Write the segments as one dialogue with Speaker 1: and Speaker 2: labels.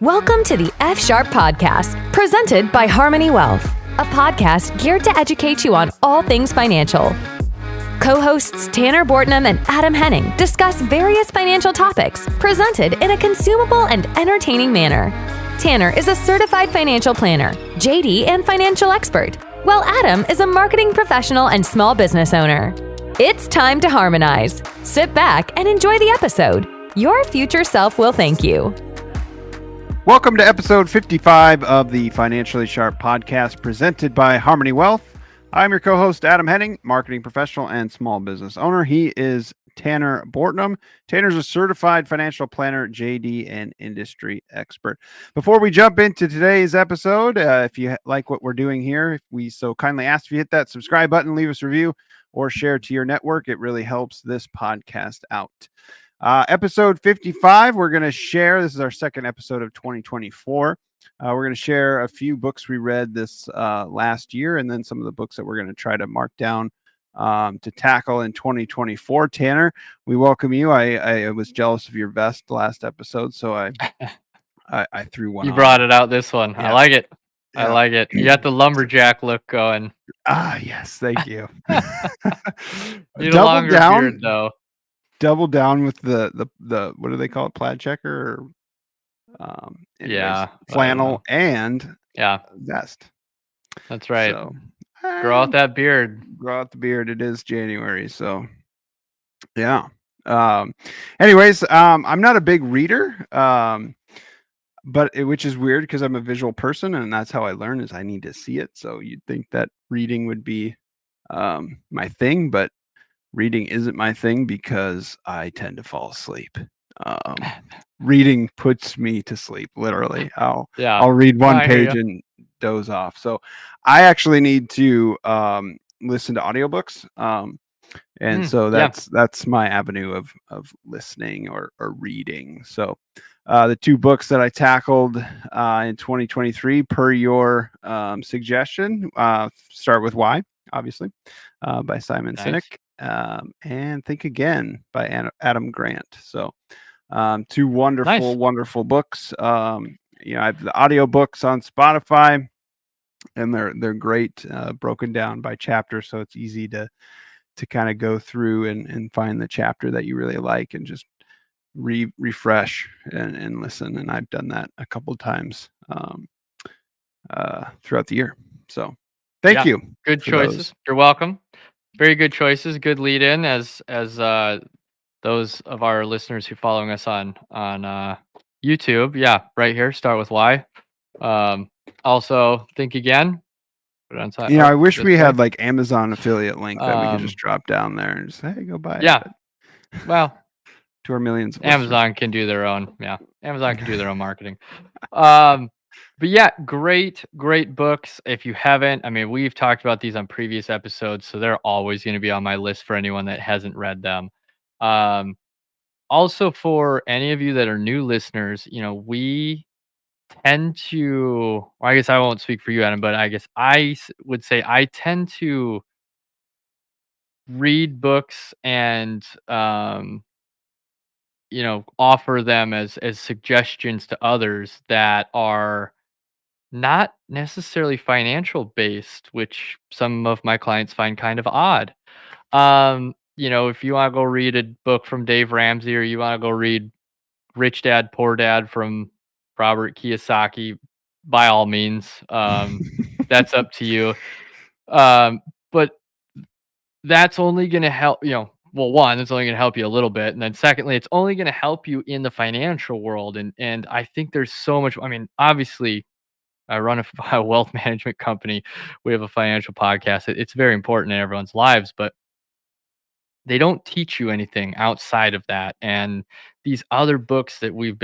Speaker 1: Welcome to the F Sharp Podcast, presented by Harmoney Wealth, a podcast geared to educate you on all things financial. Co-hosts Tanner Bortnam and Adam Henning discuss various financial topics presented in a consumable and entertaining manner. Tanner is a certified financial planner, JD, and financial expert, while Adam is a marketing professional and small business owner. It's time to harmonize. Sit back and enjoy the episode. Your future self will thank you.
Speaker 2: Welcome to episode 55 of the Financially Sharp Podcast presented by Harmoney Wealth. I'm your co-host, Adam Henning, marketing professional and small business owner. He is Tanner Bortnam. Tanner's a certified financial planner, JD, and industry expert. Before we jump into today's episode, if you like what we're doing here, we so kindly ask if you hit that subscribe button, leave us a review, or share to your network. It really helps this podcast out. Episode 55, we're going to share, this is our second episode of 2024. We're going to share a few books we read this last year, and then some of the books that we're going to try to mark down to tackle in 2024. Tanner, we welcome you. I was jealous of your vest last episode, so I threw one
Speaker 3: You
Speaker 2: on.
Speaker 3: brought it out this one.
Speaker 2: Yeah.
Speaker 3: I like it.
Speaker 2: Yeah.
Speaker 3: I like it. You got the lumberjack look going.
Speaker 2: Yes, thank you.
Speaker 3: Need a longer beard, though.
Speaker 2: Double down with the what do they call it, plaid checker or flannel and vest.
Speaker 3: That's right.
Speaker 2: So,
Speaker 3: grow out that beard.
Speaker 2: Grow out the beard. It is January, so yeah. Anyways, I'm not a big reader, which is weird because I'm a visual person, and that's how I learn is I need to see it. So you'd think that reading would be my thing, but reading isn't my thing because I tend to fall asleep. Reading puts me to sleep, literally. I'll read one page and doze off. So I actually need to listen to audiobooks. So that's my avenue of listening or reading. So the two books that I tackled in 2023 per your suggestion, start with Why, obviously, by Simon Sinek. And Think Again by Adam Grant. So two wonderful books. I have the audiobooks on Spotify, and they're great, broken down by chapter, so it's easy to kind of go through and find the chapter that you really like and just refresh and listen. And I've done that a couple times throughout the year. So thank you.
Speaker 3: Good choices. You're welcome. Very good choices. Good lead in as those of our listeners who following us on YouTube. Yeah, right here. Start with Why. Also, Think Again. Put it on side.
Speaker 2: I wish we had like Amazon affiliate link that we could just drop down there and just hey, go buy it.
Speaker 3: Yeah. Well,
Speaker 2: to our millions. Of
Speaker 3: Amazon can do their own. Yeah, Amazon can do their own marketing. But yeah, great books. If you haven't, we've talked about these on previous episodes, so they're always going to be on my list for anyone that hasn't read them. Also, for any of you that are new listeners, we tend to, well, I guess I won't speak for you, Adam, but I guess I would say I tend to read books and offer them as suggestions to others that are not necessarily financial based, which some of my clients find kind of odd. If you want to go read a book from Dave Ramsey, or you want to go read Rich Dad, Poor Dad from Robert Kiyosaki, by all means, that's up to you. But that's only going to help, one, it's only going to help you a little bit. And then secondly, it's only going to help you in the financial world. And I think there's so much, obviously, I run a wealth management company. We have a financial podcast. It's very important in everyone's lives, but they don't teach you anything outside of that. And these other books that we've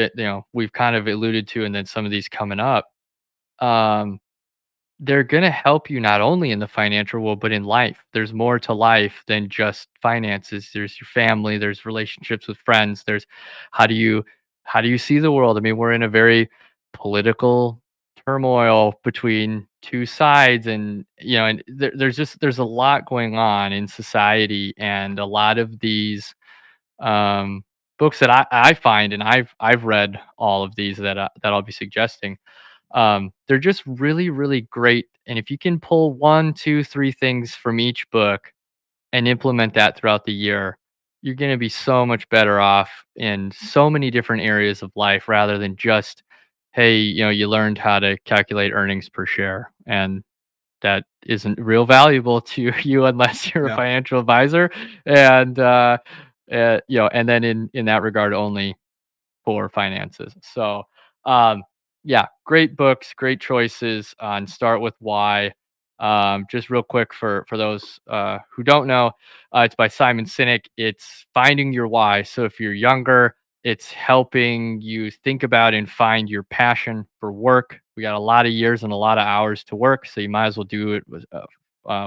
Speaker 3: kind of alluded to, and then some of these coming up, they're going to help you not only in the financial world, but in life. There's more to life than just finances. There's your family, there's relationships with friends. There's how do you see the world? We're in a very political turmoil between two sides, and there's a lot going on in society, and a lot of these books that I find, and I've read all of these that I'll be suggesting. They're just really, really great. And if you can pull one, two, three things from each book and implement that throughout the year, you're going to be so much better off in so many different areas of life rather than just, hey, you learned how to calculate earnings per share. And that isn't real valuable to you unless you're a
Speaker 2: Yeah.
Speaker 3: financial advisor. And, and then in that regard only for finances. So, yeah, great books, great choices on Start With Why. Just real quick for those who don't know, it's by Simon Sinek. It's finding your why. So if you're younger, it's helping you think about and find your passion for work. We got a lot of years and a lot of hours to work, so you might as well do it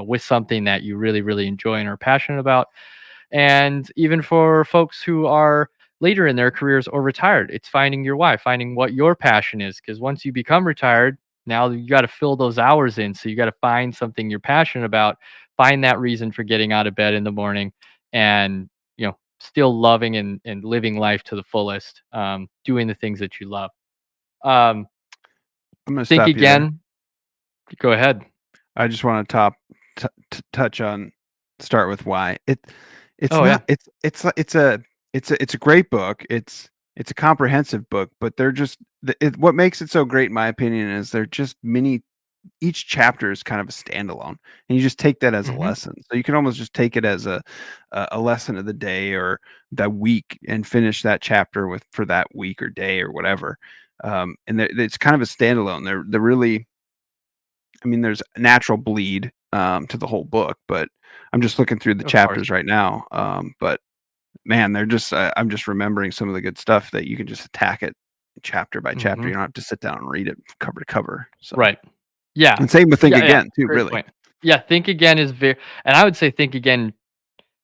Speaker 3: with something that you really, really enjoy and are passionate about. And even for folks who are later in their careers or retired, it's finding your why, finding what your passion is. Because once you become retired, now you got to fill those hours in. So you got to find something you're passionate about, find that reason for getting out of bed in the morning, and still loving and living life to the fullest, doing the things that you love. Um,
Speaker 2: I'm going to
Speaker 3: think
Speaker 2: stop you there.
Speaker 3: again. Go ahead.
Speaker 2: I just want to touch on Start With Why. It's
Speaker 3: Oh yeah.
Speaker 2: not it's a great book. It's a comprehensive book, but they're just what makes it so great in my opinion is they're just mini each chapter is kind of a standalone, and you just take that as a
Speaker 3: Hmm.
Speaker 2: lesson. So you can almost just take it as a lesson of the day or that week and finish that chapter with for that week or day or whatever. And it's kind of a standalone. They're really, I mean, there's a natural bleed to the whole book, but I'm just looking through the
Speaker 3: Of course.
Speaker 2: chapters right now. But man, they're just I'm just remembering some of the good stuff that you can just attack it chapter by chapter.
Speaker 3: Hmm.
Speaker 2: You don't have to sit down and read it cover to cover. So,
Speaker 3: Right. Yeah.
Speaker 2: and same with Think
Speaker 3: Yeah, yeah,
Speaker 2: Again too,
Speaker 3: great
Speaker 2: really.
Speaker 3: point. Yeah, Think Again is very, and I would say Think Again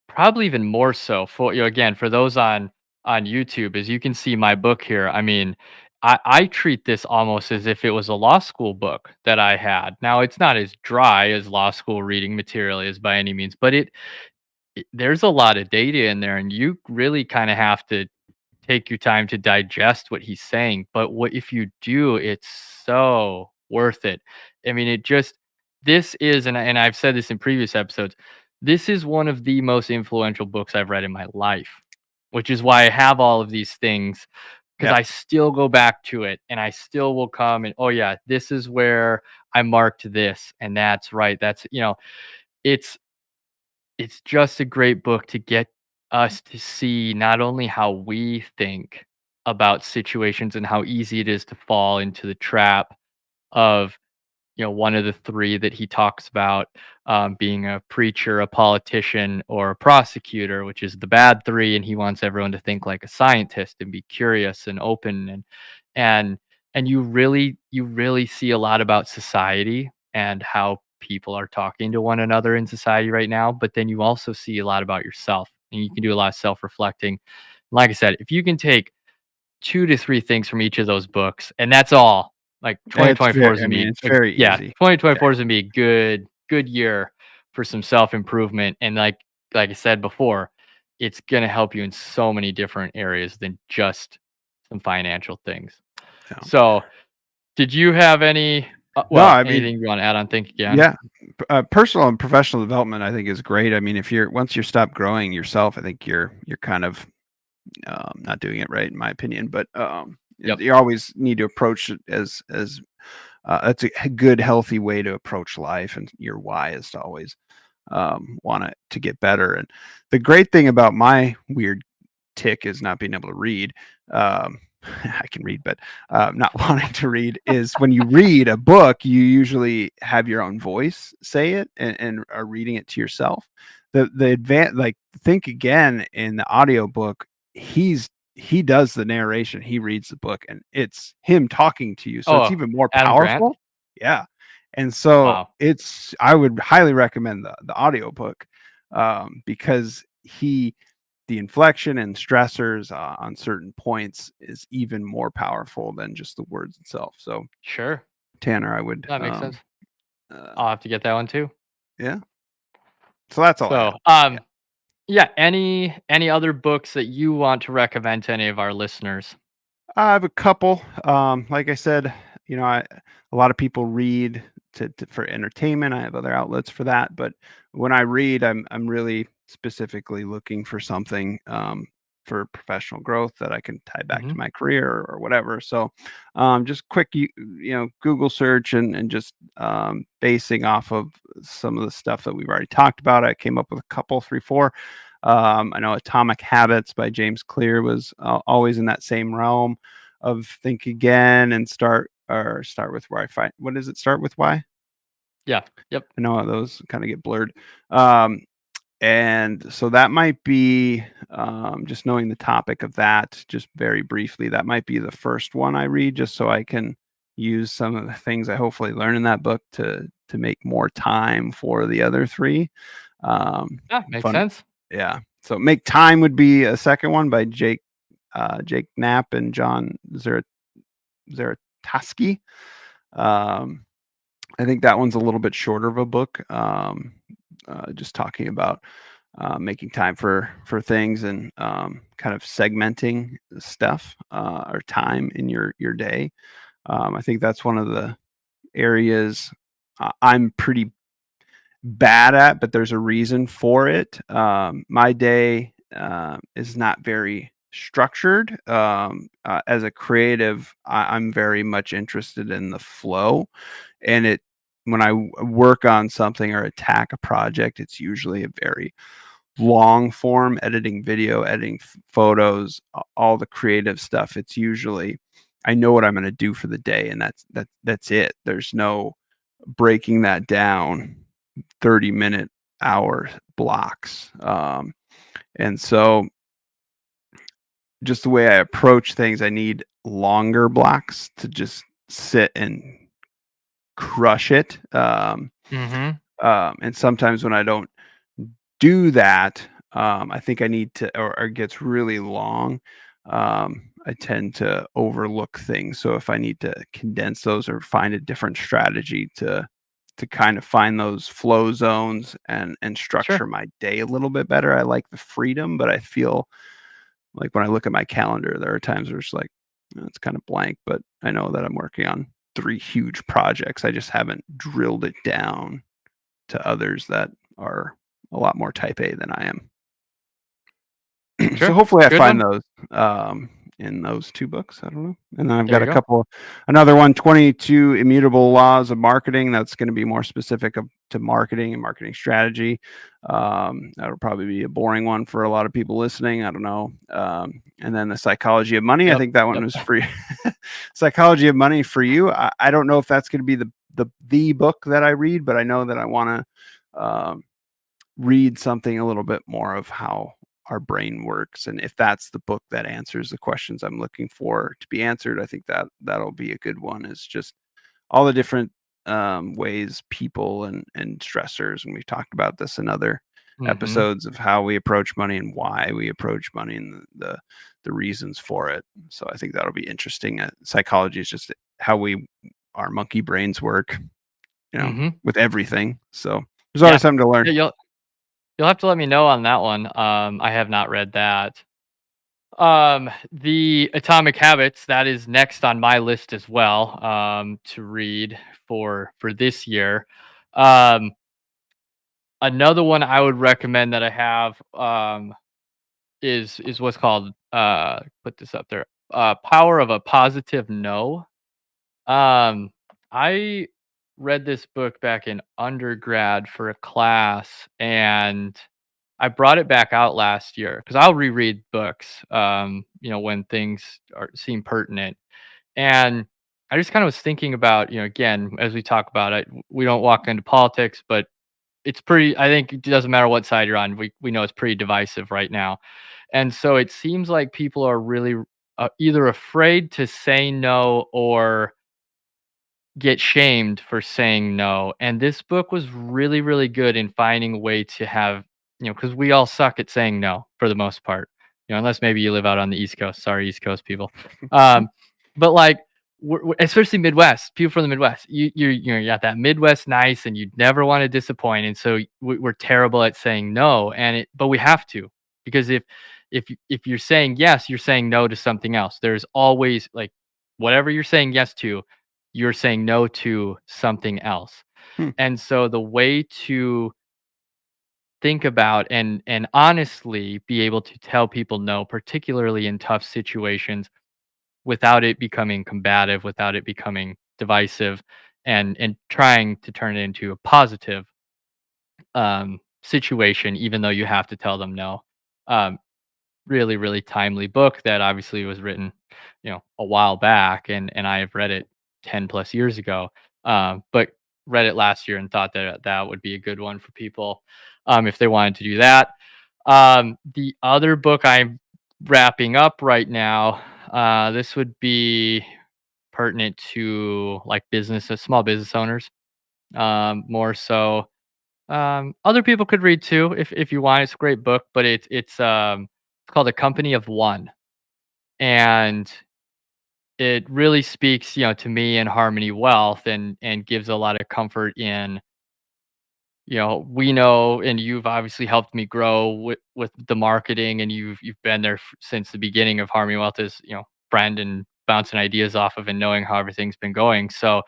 Speaker 3: probably even more so for, again, for those on YouTube, as you can see my book here. I mean, I treat this almost as if it was a law school book that I had. Now, it's not as dry as law school reading material is by any means, but there's a lot of data in there, and you really kind of have to take your time to digest what he's saying. But what if you do, it's so worth it. I mean, this is, and I've said this in previous episodes, this is one of the most influential books I've read in my life, which is why I have all of these things, because
Speaker 2: Yeah.
Speaker 3: I still go back to it and I still will come and, oh yeah, this is where I marked this, and that's right. It's it's just a great book to get us to see not only how we think about situations and how easy it is to fall into the trap of, one of the three that he talks about, being a preacher, a politician, or a prosecutor, which is the bad three. And he wants everyone to think like a scientist and be curious and open, and and you really see a lot about society and how people are talking to one another in society right now. But then you also see a lot about yourself, and you can do a lot of self-reflecting. Like I said, if you can take 2 to 3 things from each of those books, and that's all. Like,
Speaker 2: It's
Speaker 3: 2024
Speaker 2: very
Speaker 3: is
Speaker 2: I
Speaker 3: gonna
Speaker 2: mean,
Speaker 3: be
Speaker 2: it's very
Speaker 3: yeah,
Speaker 2: easy. Yeah.
Speaker 3: 2024 is gonna be a good year for some self-improvement, and like I said before, it's gonna help you in so many different areas than just some financial things.
Speaker 2: Yeah.
Speaker 3: So, did you have
Speaker 2: No, I mean,
Speaker 3: anything you wanna add on Think Again?
Speaker 2: yeah, personal and professional development, I think, is great. I mean, if you're once you stop growing yourself, I think you're kind of not doing it right, in my opinion. But
Speaker 3: Yep.
Speaker 2: you always need to approach it as that's a good, healthy way to approach life, and your why is to always want it to get better. And the great thing about my weird tick is not being able to read. I can read, but not wanting to read is when you read a book, you usually have your own voice say it and are reading it to yourself. Like Think Again in the audiobook, he does the narration, he reads the book, and it's him talking to you. So it's
Speaker 3: Oh,
Speaker 2: even more
Speaker 3: Adam Grant?
Speaker 2: powerful. Yeah. And so
Speaker 3: Wow.
Speaker 2: I would highly recommend the audiobook because the inflection and stressors on certain points is even more powerful than just the words itself. So,
Speaker 3: Sure.
Speaker 2: Tanner, I would,
Speaker 3: That makes sense.
Speaker 2: uh,
Speaker 3: I'll have to get that one too.
Speaker 2: yeah. So that's all I
Speaker 3: So,
Speaker 2: got. Yeah.
Speaker 3: Yeah, any other books that you want to recommend to any of our listeners?
Speaker 2: I have a couple. Like I said, a lot of people read for entertainment. I have other outlets for that, but when I read, I'm really specifically looking for something for professional growth that I can tie back to
Speaker 3: Mhm.
Speaker 2: my career or whatever. So, just quick, Google search and just basing off of some of the stuff that we've already talked about. I came up with a couple, three, four. I know Atomic Habits by James Clear was always in that same realm of think again and start with why. What does it start with why?
Speaker 3: Yeah. Yep.
Speaker 2: I know those kind of get blurred. Um, and so that might be just knowing the topic of that, just very briefly, that might be the first one I read, just so I can use some of the things I hopefully learn in that book to make more time for the other three.
Speaker 3: Yeah, makes
Speaker 2: Fun,
Speaker 3: sense.
Speaker 2: yeah. So make time would be a second one by Jake Knapp and John Zaratovsky. Um, I think that one's a little bit shorter of a book, just talking about making time for things and kind of segmenting stuff or time in your day. I think that's one of the areas I'm pretty bad at, but there's a reason for it. My day is not very structured. As a creative, I'm very much interested in the flow, and it when I work on something or attack a project, it's usually a very long form editing video, editing photos, all the creative stuff. It's usually I know what I'm going to do for the day, and that's it. There's no breaking that down 30-minute hour blocks. And so just the way I approach things, I need longer blocks to just sit and crush it.
Speaker 3: Mhm.
Speaker 2: And sometimes when I don't do that, I think I need to, or it gets really long. I tend to overlook things. So if I need to condense those or find a different strategy to kind of find those flow zones and structure
Speaker 3: Sure.
Speaker 2: my day a little bit better, I like the freedom, but I feel like when I look at my calendar, there are times where it's like it's kind of blank, but I know that I'm working on three huge projects. I just haven't drilled it down to others that are a lot more type A than I am. So
Speaker 3: Sure.
Speaker 2: hopefully I
Speaker 3: Good
Speaker 2: find
Speaker 3: one.
Speaker 2: those in those two books. I don't know. And then I've
Speaker 3: There
Speaker 2: got
Speaker 3: you go.
Speaker 2: another one, 22 Immutable Laws of Marketing. That's going to be more specific to marketing and marketing strategy. That'll probably be a boring one for a lot of people listening. I don't know. And then the Psychology of Money. I
Speaker 3: Yep.
Speaker 2: think that one
Speaker 3: Yep.
Speaker 2: was free. Psychology of Money for you. I don't know if that's going to be the book that I read, but I know that I want to read something a little bit more of how our brain works, and if that's the book that answers the questions I'm looking for to be answered, I think that'll be a good one. Is just all the different ways people and stressors, and we've talked about this in other
Speaker 3: Mhm.
Speaker 2: episodes of how we approach money and why we approach money and the reasons for it. So I think that'll be interesting. Psychology is just how our monkey brains work,
Speaker 3: Mhm.
Speaker 2: with everything. So there's always
Speaker 3: Yeah.
Speaker 2: something to learn.
Speaker 3: Yeah, you'll have to let me know on that one. I have not read that. The Atomic Habits, that is next on my list as well, to read for this year. Um, Another one I would recommend that I have, is what's called, put this up there, Power of a Positive No. Um, I read this book back in undergrad for a class, and I brought it back out last year because I'll reread books, when things seem pertinent. And I just kind of was thinking about, again, as we talk about it, we don't walk into politics, but it's pretty. I think it doesn't matter what side you're on. We know it's pretty divisive right now, and so it seems like people are really either afraid to say no or get shamed for saying no. And this book was really, really good in finding a way to have, because we all suck at saying no for the most part, unless maybe you live out on the East Coast. Sorry, East Coast people. Um, but like especially Midwest, people from the Midwest. You got that Midwest nice, and you never want to disappoint, and so we're terrible at saying no, but we have to, because if you're saying yes, you're saying no to something else. There's always, like, whatever you're saying yes to, you're saying no to something else.
Speaker 2: Hmm.
Speaker 3: And so the way to think about and honestly be able to tell people no, particularly in tough situations, without it becoming combative, without it becoming divisive, and trying to turn it into a positive situation, even though you have to tell them no. Um, really, really timely book that obviously was written, a while back, and I have read it 10 plus years ago. But read it last year and thought that that would be a good one for people, if they wanted to do that. The other book I'm wrapping up right now, this would be pertinent to, like, small business owners, more so. Other people could read too if you want. It's a great book, but it's called A Company of One, and it really speaks, to me and Harmony Wealth, and gives a lot of comfort in, we know, and you've obviously helped me grow with the marketing, and you've been there since the beginning of Harmony Wealth, as, friend, and bouncing ideas off of, and knowing how everything's been going. So,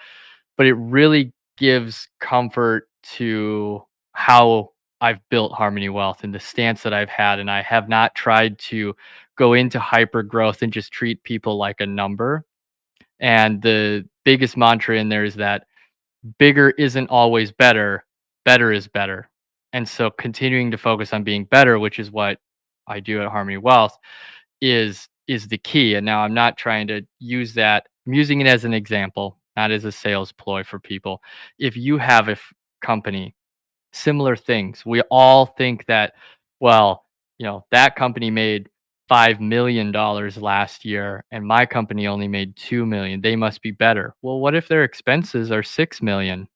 Speaker 3: but it really gives comfort to how I've built Harmony Wealth and the stance that I've had, and I have not tried to go into hyper growth and just treat people like a number. And the biggest mantra in there is that bigger isn't always better, better is better. And so continuing to focus on being better, which is what I do at Harmony Wealth, is the key. And now I'm not trying to use that. I'm using it as an example, not as a sales ploy for people. If you have a company, similar things, we all think that, well, that company made $5 million last year, and my company only made 2 million. They must be better. Well, what if their expenses are 6 million?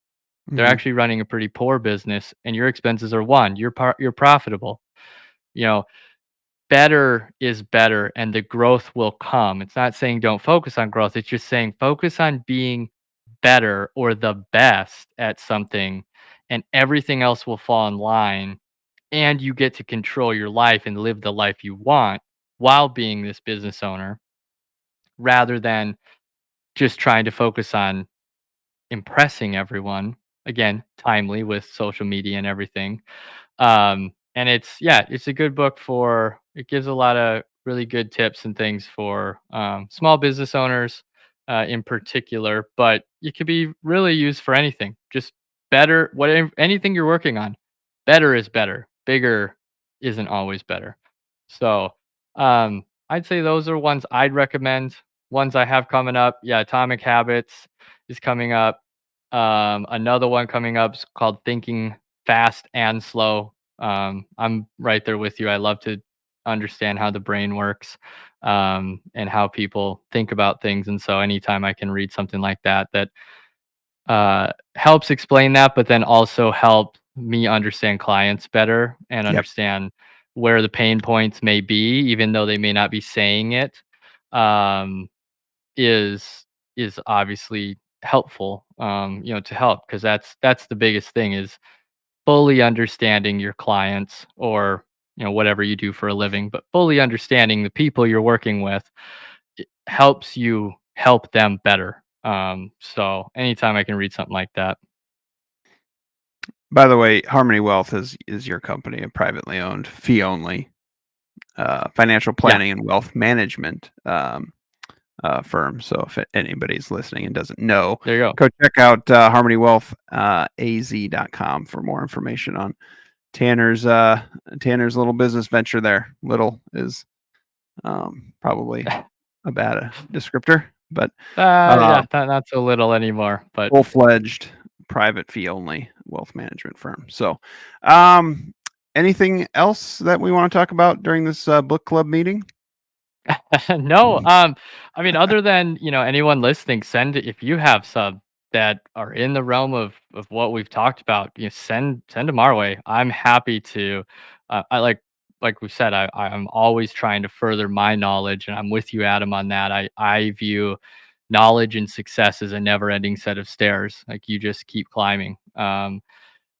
Speaker 3: They're
Speaker 2: Mhm.
Speaker 3: actually running a pretty poor business, and your expenses are one. You're profitable. You know, better is better, and the growth will come. It's not saying don't focus on growth. It's just saying focus on being better or the best at something, and everything else will fall in line, and you get to control your life and live the life you want while being this business owner, rather than just trying to focus on impressing everyone. Again, timely with social media and everything. And it's a good book. It gives a lot of really good tips and things for small business owners, in particular, but it could be really used for anything. Just better, whatever, anything you're working on, better is better. Bigger isn't always better. So, I'd say those are ones I'd recommend. Ones I have coming up, yeah, Atomic Habits is coming up. Another one coming up is called Thinking Fast and Slow. I'm right there with you. I love to understand how the brain works, and how people think about things. And so anytime I can read something like that, that helps explain that, but then also help me understand clients better and
Speaker 2: Yep.
Speaker 3: understand where the pain points may be, even though they may not be saying it, um, is obviously helpful, to help, because that's the biggest thing, is fully understanding your clients, or whatever you do for a living, but fully understanding the people you're working with, it helps you help them better. So anytime I can read something like that.
Speaker 2: By the way, Harmony Wealth is your company, a privately owned, fee only financial
Speaker 3: Yeah,
Speaker 2: planning and wealth management firm. So if anybody's listening and doesn't know,
Speaker 3: there you go.
Speaker 2: go check out harmoneywealthaz.com for more information on Tanner's Tanner's little business venture there. Little is probably a bad descriptor, but uh,
Speaker 3: Yeah, not so little anymore, but
Speaker 2: full-fledged private fee only wealth management firm. So, um, anything else that we want to talk about during this book club meeting?
Speaker 3: no, I mean, other than, anyone listening, send, if you have some that are in the realm of what we've talked about, send them our way. I'm happy to. I like we said, I'm always trying to further my knowledge, and I'm with you, Adam, on that. I view knowledge and success is a never ending set of stairs. Like you just keep climbing.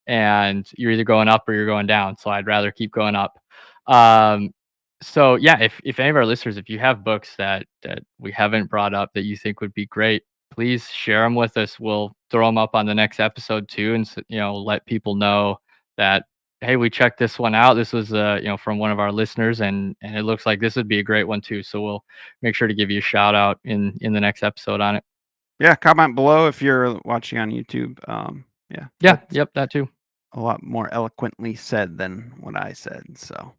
Speaker 3: And you're either going up or you're going down. So I'd rather keep going up. Um, so yeah, if any of our listeners, if you have books that we haven't brought up that you think would be great, please share them with us. We'll throw them up on the next episode too, and let people know that, hey, we checked this one out. This was from one of our listeners, and it looks like this would be a great one too. So we'll make sure to give you a shout out in the next episode on it.
Speaker 2: Yeah, comment below if you're watching on YouTube.
Speaker 3: Yeah, yep, that too.
Speaker 2: A lot more eloquently said than what I said. So,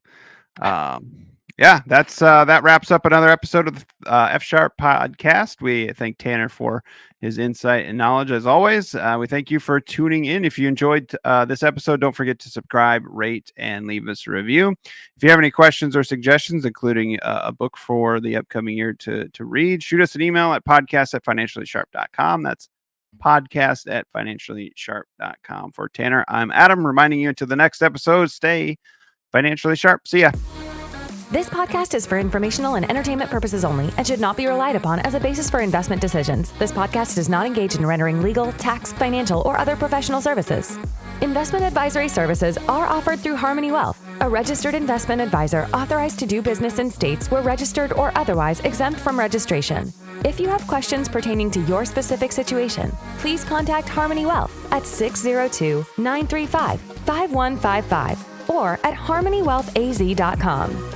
Speaker 2: yeah, that wraps up another episode of the F Sharp podcast. We thank Tanner for his insight and knowledge as always. We thank you for tuning in. If you enjoyed this episode, don't forget to subscribe, rate, and leave us a review. If you have any questions or suggestions, including a book for the upcoming year to read, shoot us an email at podcast@financiallysharp.com. That's podcast@financiallysharp.com. For Tanner, I'm Adam, reminding you until the next episode, stay financially sharp. See ya.
Speaker 1: This podcast is for informational and entertainment purposes only and should not be relied upon as a basis for investment decisions. This podcast does not engage in rendering legal, tax, financial, or other professional services. Investment advisory services are offered through Harmoney Wealth, a registered investment advisor authorized to do business in states where registered or otherwise exempt from registration. If you have questions pertaining to your specific situation, please contact Harmoney Wealth at 602-935-5155 or at harmoneywealthaz.com.